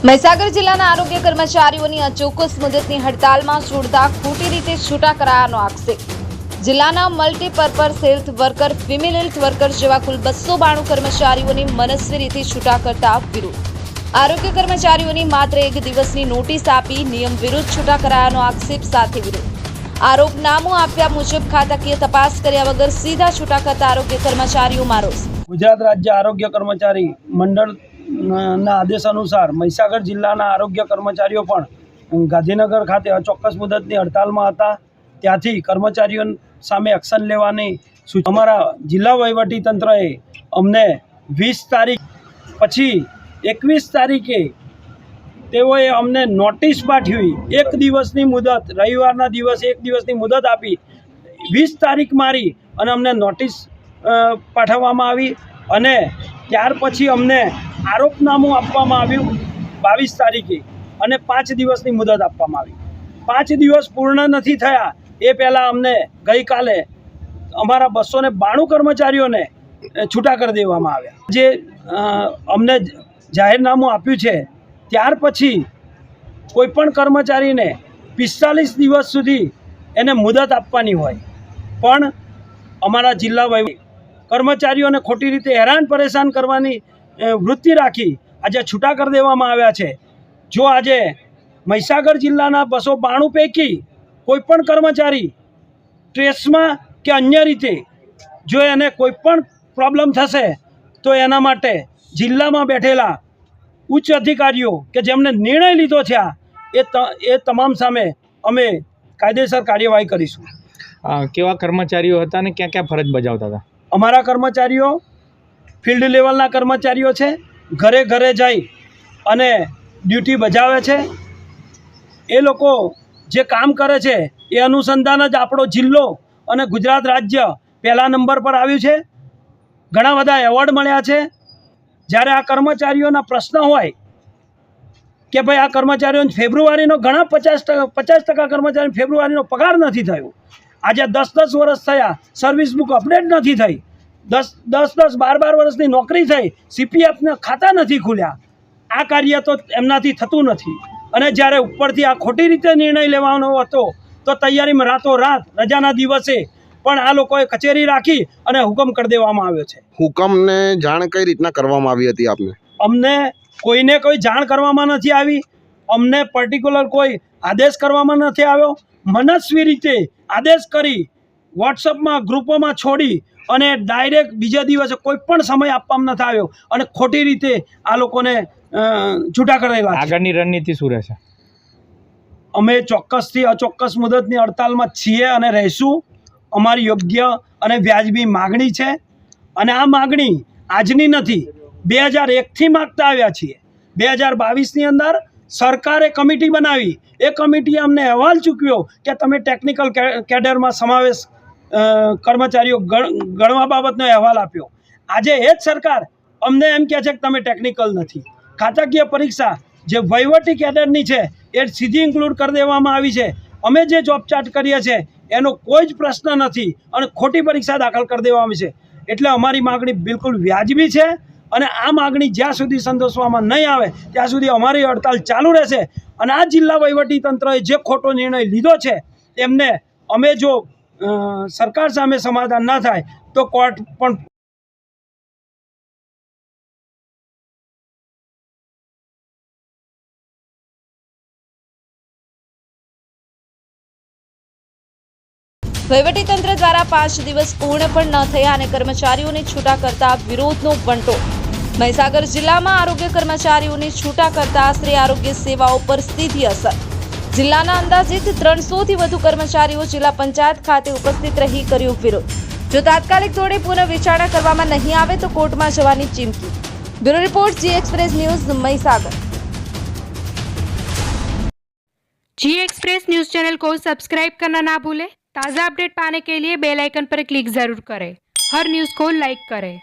મહીસાગર જિલ્લાના આરોગ્ય કર્મચારીઓની અચોક્કસ મુદતની હડતાલમાં જોડતા ખોટી રીતે છૂટા કરાયાનો આક્ષેપ। જિલ્લાના multipurpose health worker, female health worker જેવા કુલ 292 કર્મચારીઓની મનસ્વી રીતે છૂટા કરતા વિરોધ। આરોગ્ય કર્મચારીઓની માત્ર 1 દિવસની નોટિસ આપી નિયમ વિરુદ્ધ છૂટા કરાયાનો આક્ષેપ સાથે વિરોધ। આરોપનામું આપ્યા મુજબ ખાતાકીય તપાસ કર્યા વગર સીધા છૂટા કરતા આરોગ્ય કર્મચારીઓમાં રોષ। ગુજરાત राज्य आरोग्य कर्मचारी मंडल आदेश अनुसार महीसागर जिल्लाना आरोग्य कर्मचारीओ पण गांधीनगर खाते अचोक्कस मुदतनी हड़तालमां हता। त्याथी कर्मचारीओ सामे एक्शन लेवानी अमारा जिल्ला वहीवटी तंत्रए अमने 20 तारीख पछी 21 तारीखे तेओए अमने नोटिस पाठवी। 1 दिवसनी मुदत, रविवारना दिवसे 1 दिवसनी मुदत आपी 20 तारीख मारी अने अमने नोटिस पाठववामां आवी अने त्यार पछी अमने आरोपनामું આપવામાં આવ્યું 22 તારીખે અને 5 દિવસની મુદત આપવામાં આવી। 5 દિવસ પૂર્ણ નથી થયા એ પહેલાં અમને ગઈકાલે અમારા 292 કર્મચારીઓને છૂટા કરી દેવામાં આવ્યા। જે અમને જાહેરનામું આપ્યું છે ત્યાર પછી કોઈપણ કર્મચારીને 45 દિવસ સુધી એને મુદત આપવાની હોય, પણ અમારા જિલ્લા कर्मचारीओने खोटी रीते हैरान परेशान करवानी वृत्ति राखी आज छूटा कर देवामां आव्या छे। जो आज महीसागर जिल्लाना 292 पैकी कोईपण कर्मचारी ट्रेस में के अन्य रीते जो एने कोईपण प्रॉब्लम थशे तो एना माटे जिल्ला में बैठेला उच्च अधिकारीओ के जेमने निर्णय लीधो छे ए तमाम सामे अमे कायदेसर कार्यवाही करीशुं। केवा कर्मचारीओ हता ने क्या क्या फरज बजावता था? अमारा कर्मचारीओ फील्ड लेवलना कर्मचारीओ छे, घरे घरे जाई अने ड्यूटी बजावे छे। ए लोको जे काम करे छे ए अनुसंधान ज आपणो जिल्लो अने गुजरात राज्य पहला नंबर पर आव्युं छे। घणा बधा एवॉर्ड मळ्या छे। ज्यारे आ कर्मचारीओना प्रश्न होय के भाई आ कर्मचारीओने फेब्रुआरीनो घणा 50% कर्मचारी फेब्रुआरीनो पगार नथी थयो। आज 10-10 वर्ष थया सर्विस बुक अपडेट नहीं थी, 10-12 वर्षनी नौकरी थी, CPF ने खाता नहीं खुल्या। आ कार्य तो एमनाथी थतुं नथी अने ज्यारे उपरथी आ खोटी रीते निर्णय लेवानो हतो तो तैयारी में रातों रात रजाना दिवसे पण आ लोकोए कचेरी राखी अने हुकम कर देवामां आव्यो छे। हुकम ने जाण कई रीतना करवामां आवी हती आपने? अमने कोईने कोई जाण करवामां नथी आवी। अमने पर्टिक्युलर कोई आदेश करवामां नथी आव्यो। मनस्वी रीते आदेश करी व्हाट्सएप में ग्रुपों में छोड़ी अने डायरेक्ट बीजा दिवसे कोईपण समय आपवामां नथी आव्यो अने खोटी रीते आ लोकोने छूटा करेला छे। आगळनी रणनीति शुं रहेशे? अमे चोक्कसथी अचोक्कस मुदतनी हड़तालमां छीए अने रहीशुं। अमारी योग्य अने व्याजबी मागणी छे अने आ मागणी आजनी नथी, 2001 थी मागता आव्या छीए। 2022 नी अंदर सरकारे कमिटी बनावी, ए कमिटीए अमने अहवाल चूक्यो कि तमे टेक्निकल कैडर में समावेश कर्मचारीओ गणवा बाबतनो अहवाल आप्यो। आज एज सरकार अमने एम कहे छे कि तमे टेक्निकल नथी। खाताकीय परीक्षा जे वहीवटी कैडरनी छे ए सीधी इन्क्लूड कर देवामां आवी छे। अमे जे जॉब चार्ट करीए छे एनो कोई ज प्रश्न नथी अने खोटी परीक्षा दाखल कर देवामां आवी छे। एटले अमारी मागणी बिल्कुल व्याजबी छे अने आ मागणी ज्यां सुधी संतोषवामां नहीं आवे त्यां सुधी अमारी हड़ताल चालू रहेशे। अने आ जिल्ला वहीवटी तंत्रए जे खोटो निर्णय लीधो छे एमने अमे जो सरकार सामे समाधान न थाय तो कोर्ट पण વહીવટીતંત્ર દ્વારા 5 દિવસ પૂર્ણ પણ ન થયા અને કર્મચારીઓને છૂટા કરતા વિરોધનો વંટોળ। મહીસાગર જિલ્લામાં આરોગ્ય કર્મચારીઓને છૂટા કરતા આશરે આરોગ્ય સેવાઓ પર સીધી અસર। જિલ્લાના અંદાજિત 300થી વધુ કર્મચારીઓ જિલ્લા પંચાયત ખાતે ઉપસ્થિત રહી કર્યો વિરોધ। જો તાત્કાલિક ધોરણે પુનઃ વિચારણા કરવામાં નહીં આવે તો કોર્ટમાં જવાની ચીમકી। બ્યુરો રિપોર્ટ, जी एक्सप्रेस न्यूज, महीसागर। जी एक्सप्रेस न्यूज चैनल को सब्सक्राइब करना ना भूलें। ताज़ा अपडेट पाने के लिए बेल आइकन पर क्लिक जरूर करें। हर न्यूज़ को लाइक करें।